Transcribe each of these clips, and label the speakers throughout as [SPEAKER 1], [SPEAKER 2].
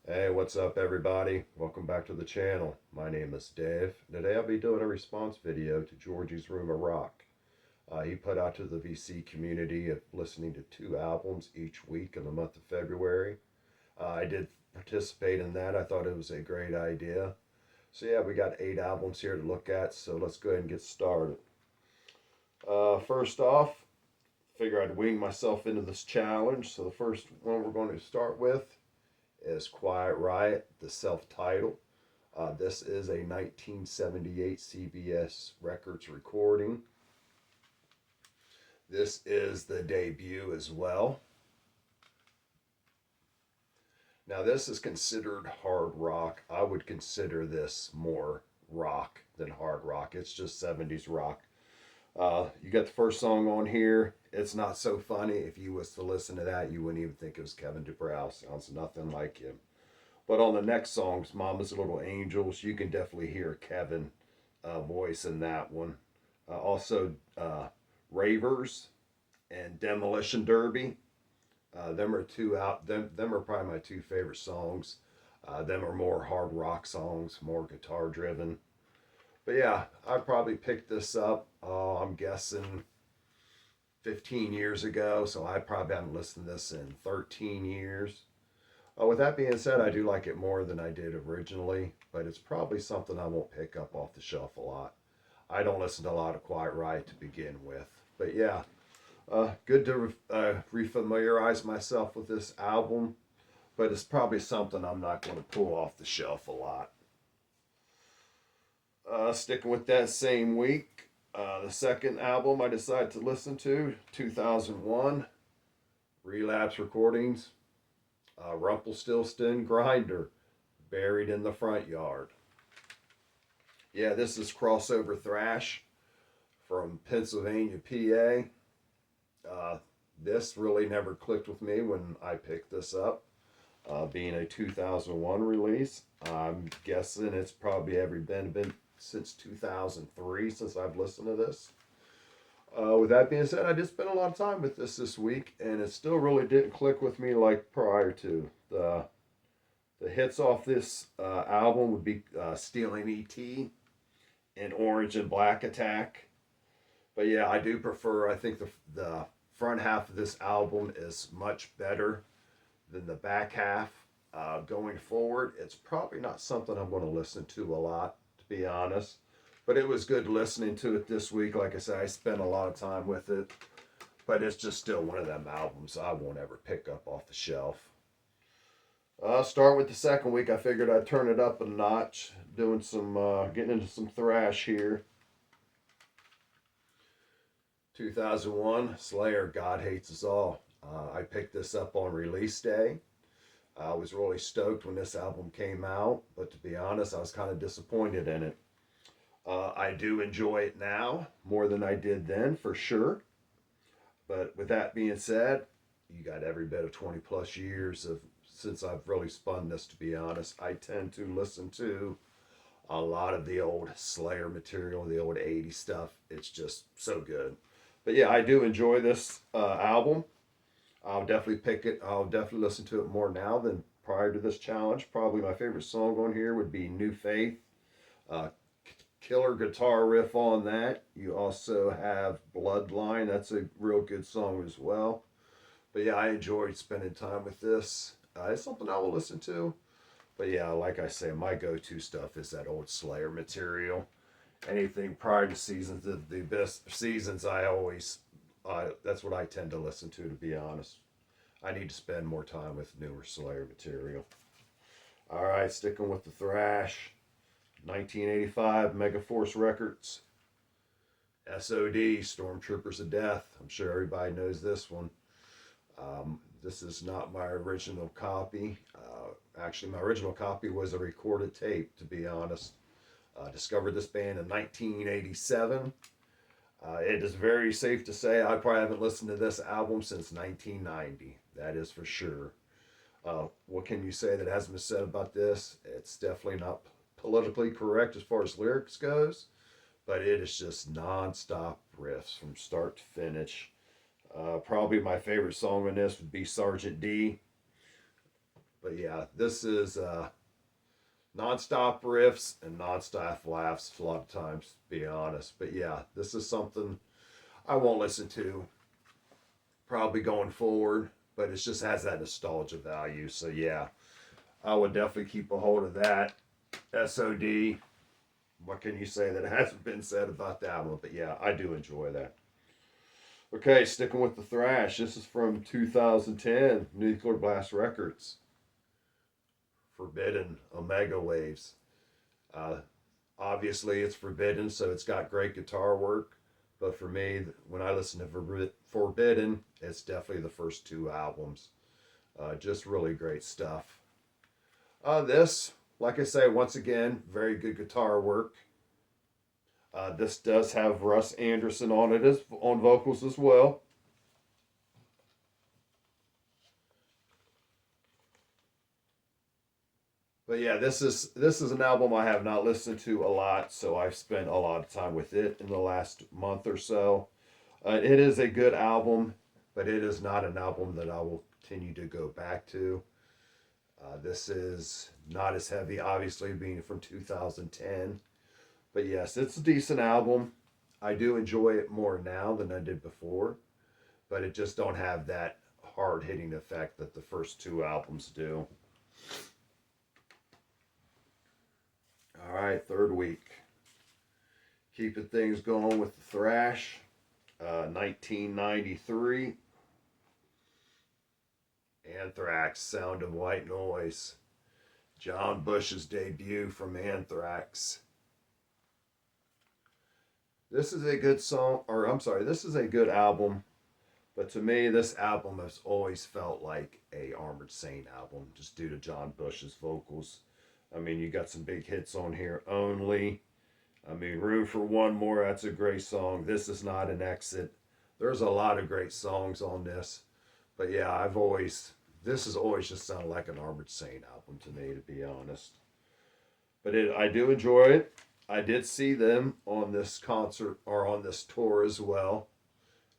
[SPEAKER 1] Hey, what's up, everybody? Welcome back to the channel. My name is Dave. Today I'll be doing a response video to Georgie's Room of Rock. He put out to the VC community of listening to two albums each week in the month of February. I did participate in that. I thought it was a great idea. So yeah, we got 8 albums here to look at, so let's go ahead and get started. First off, figure I'd wing myself into this challenge. So the first one we're going to start with is Quiet Riot, the self-titled. This is a 1978 CBS Records recording. This is the debut as well. Now, this is considered hard rock. I would consider this more rock than hard rock. It's just 70s rock. You got the first song on here. It's not so funny. If you was to listen to that, you wouldn't even think it was Kevin DuBrow. Sounds nothing like him. But on the next songs, Mama's Little Angels, you can definitely hear Kevin voice in that one. Also, Ravers and Demolition Derby. Them are two out. Them are probably my two favorite songs. Them are more hard rock songs, more guitar driven. But yeah, I probably picked this up. I'm guessing 15 years ago, so I probably haven't listened to this in 13 years. With that being said, I do like it more than I did originally, but it's probably something I won't pick up off the shelf a lot. I don't listen to a lot of Quiet Riot to begin with. But yeah, good to refamiliarize myself with this album, but it's probably something I'm not going to pull off the shelf a lot. Sticking with that same week, the second album I decided to listen to, 2001, Relapse Recordings, Rumpelstiltskin Grinder, Buried in the Front Yard. Yeah, this is crossover thrash from Pennsylvania, PA. This really never clicked with me when I picked this up. Being a 2001 release, I'm guessing it's probably been since 2003 since I've listened to this. With that being said, I did spend a lot of time with this week, and it still really didn't click with me like prior to. The hits off this album would be Stealing E.T. and Orange and Black Attack. But yeah, I do prefer, I think the front half of this album is much better than the back half. Going forward, it's probably not something I'm going to listen to a lot, to be honest. But it was good listening to it this week. Like I said, I spent a lot of time with it. But it's just still one of them albums I won't ever pick up off the shelf. Start with the second week. I figured I'd turn it up a notch, doing some getting into some thrash here. 2001, Slayer, God Hates Us All. I picked this up on release day. I was really stoked when this album came out, but to be honest, I was kind of disappointed in it. I do enjoy it now more than I did then, for sure. But with that being said, you got every bit of 20 plus years of since I've really spun this, to be honest. I tend to listen to a lot of the old Slayer material, the old 80s stuff. It's just so good. But yeah, I do enjoy this album. I'll definitely pick it. I'll definitely listen to it more now than prior to this challenge. Probably my favorite song on here would be New Faith. Uh, Killer guitar riff on that. You also have Bloodline. That's a real good song as well. But yeah, I enjoyed spending time with this. It's something I will listen to. But yeah, like I say, my go-to stuff is that old Slayer material. Anything prior to seasons, the best seasons, I always, that's what I tend to listen to be honest. I need to spend more time with newer Slayer material. All right, sticking with the thrash. 1985, Megaforce Records. SOD, Stormtroopers of Death. I'm sure everybody knows this one. This is not my original copy. Actually, my original copy was a recorded tape, to be honest. Discovered this band in 1987. It is very safe to say I probably haven't listened to this album since 1990. That is for sure. What can you say that hasn't been said about this? It's definitely not politically correct as far as lyrics goes, but it is just non-stop riffs from start to finish. Probably my favorite song on this would be Sergeant D. But yeah, this is nonstop riffs and nonstop laughs a lot of times, to be honest. But yeah, this is something I won't listen to probably going forward, but it just has that nostalgia value. So yeah, I would definitely keep a hold of that. SOD. What can you say that hasn't been said about that one? But yeah, I do enjoy that. Okay, sticking with the thrash. This is from 2010, Nuclear Blast Records. Forbidden Omega Waves. Uh, Obviously, it's Forbidden, so it's got great guitar work. But for me, when I listen to Forbidden, it's definitely the first two albums. Just really great stuff. This, like I say, once again, very good guitar work. This does have Russ Anderson on it as on vocals as well. But yeah, this is an album I have not listened to a lot, so I've spent a lot of time with it in the last month or so. It is a good album, but it is not an album that I will continue to go back to. This is not as heavy, obviously, being from 2010. But yes, it's a decent album. I do enjoy it more now than I did before, but it just don't have that hard hitting effect that the first two albums do. All right, third week. Keeping things going with the thrash. 1993. Anthrax, Sound of White Noise. John Bush's debut from Anthrax. This is a good song, or I'm sorry, this is a good album. But to me, this album has always felt like a Armored Saint album, just due to John Bush's vocals. I mean, you got some big hits on here. Only. I mean, Room for One More, that's a great song. This is not an exit. There's a lot of great songs on this. But yeah, this has always just sounded like an Armored Saint album to me, to be honest. But I do enjoy it. I did see them on this concert or on this tour as well.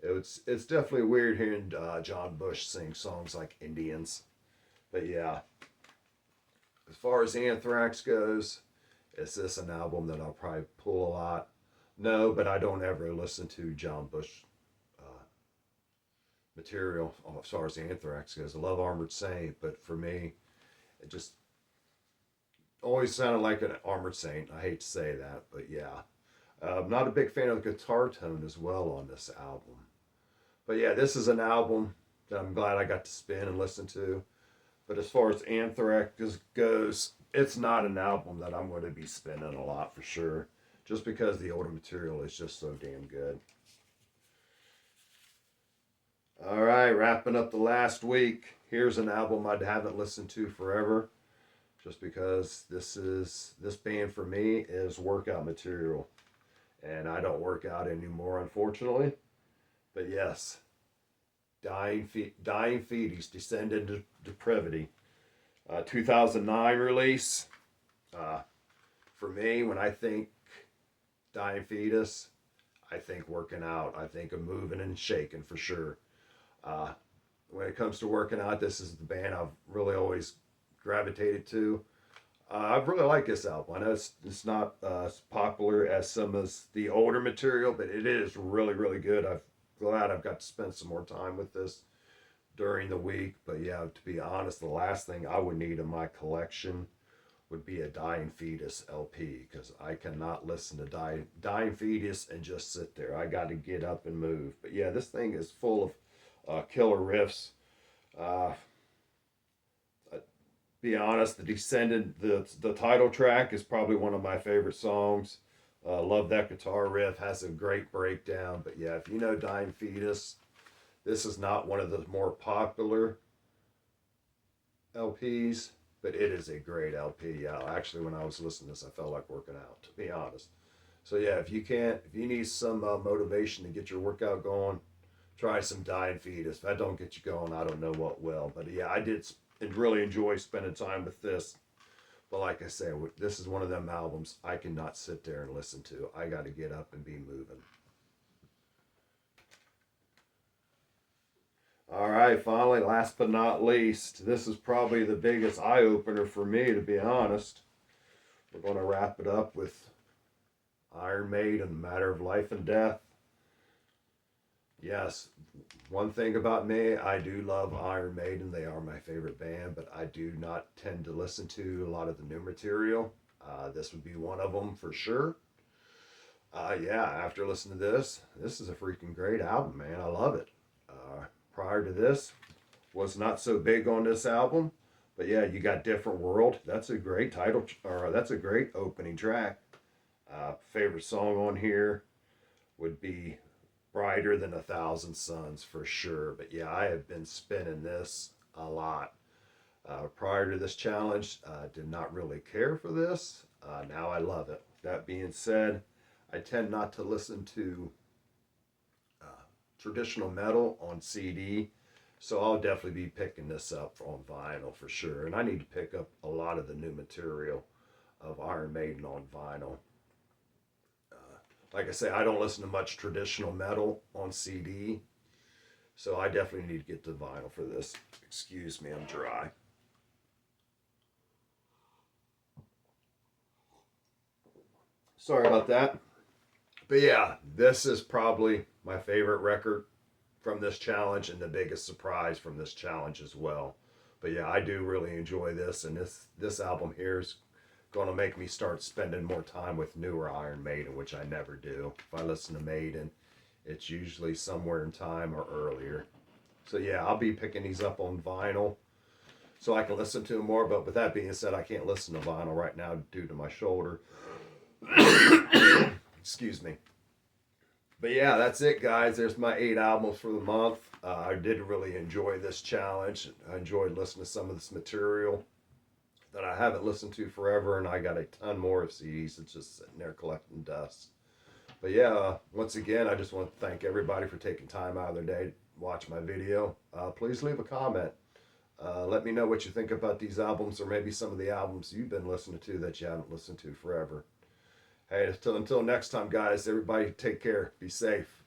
[SPEAKER 1] It's definitely weird hearing John Bush sing songs like Indians. But yeah, as far as Anthrax goes, is this an album that I'll probably pull a lot? No, but I don't ever listen to John Bush uh, material as far as Anthrax goes. I love Armored Saint, but for me, it just always sounded like an Armored Saint. I hate to say that, but yeah. I'm not a big fan of the guitar tone as well on this album. But yeah, this is an album that I'm glad I got to spin and listen to. But as far as Anthrax goes, it's not an album that I'm going to be spinning a lot for sure. Just because the older material is just so damn good. All right, wrapping up the last week. Here's an album I haven't listened to forever. Just because this band for me is workout material. And I don't work out anymore, unfortunately. But yes, Dying Fetus, Descend into Depravity. 2009 release. Uh, for me, when I think Dying Fetus, I think working out. I think of moving and shaking for sure. Uh, when it comes to working out, this is the band I've really always gravitated to. I really like this album. I know it's not as popular as some of the older material, but it is really, really good. I'm glad I've got to spend some more time with this during the week. But yeah, to be honest, the last thing I would need in my collection would be a Dying Fetus LP because I cannot listen to Dying Fetus and just sit there. I got to get up and move. But yeah, this thing is full of killer riffs. Uh, be honest, the Descendant, the title track is probably one of my favorite songs. Love that guitar riff, has a great breakdown. But yeah, if you know Dying Fetus, this is not one of the more popular LPs, but it is a great LP. Yeah, actually, when I was listening to this, I felt like working out, to be honest. So yeah, if you need some motivation to get your workout going, try some Dying Fetus. If that don't get you going, I don't know what will. But yeah, I did really enjoy spending time with this. But like I say, this is one of them albums I cannot sit there and listen to. I got to get up and be moving. All right, finally, last but not least, this is probably the biggest eye opener for me, to be honest. We're going to wrap it up with Iron Maiden, Matter of Life and Death. Yes, one thing about me, I do love Iron Maiden. They are my favorite band, but I do not tend to listen to a lot of the new material. This would be one of them for sure. Yeah, after listening to this is a freaking great album, man. I love it. Prior to this, was not so big on this album, but yeah, you got Different World. That's a great title, or that's a great opening track. Favorite song on here would be Brighter Than a Thousand Suns for sure. But yeah, I have been spinning this a lot. Prior to this challenge, did not really care for this. Now I love it. That being said, I tend not to listen to traditional metal on CD, so I'll definitely be picking this up on vinyl for sure. And I need to pick up a lot of the new material of Iron Maiden on vinyl. Like I say, I don't listen to much traditional metal on CD, so I definitely need to get to vinyl for this. Excuse me, I'm dry. Sorry about that. But yeah, this is probably my favorite record from this challenge and the biggest surprise from this challenge as well. But yeah, I do really enjoy this, and this album here is going to make me start spending more time with newer Iron Maiden, which I never do. If I listen to Maiden, it's usually somewhere in time or earlier. So yeah, I'll be picking these up on vinyl so I can listen to them more. But with that being said, I can't listen to vinyl right now due to my shoulder. Excuse me. But yeah, that's it, guys. There's my 8 albums for the month. I did really enjoy this challenge. I enjoyed listening to some of this material that I haven't listened to forever, and I got a ton more of CDs that's just sitting there collecting dust. But yeah, once again, I just want to thank everybody for taking time out of their day to watch my video. Please leave a comment. Let me know what you think about these albums, or maybe some of the albums you've been listening to that you haven't listened to forever. Hey, until next time, guys, everybody take care. Be safe.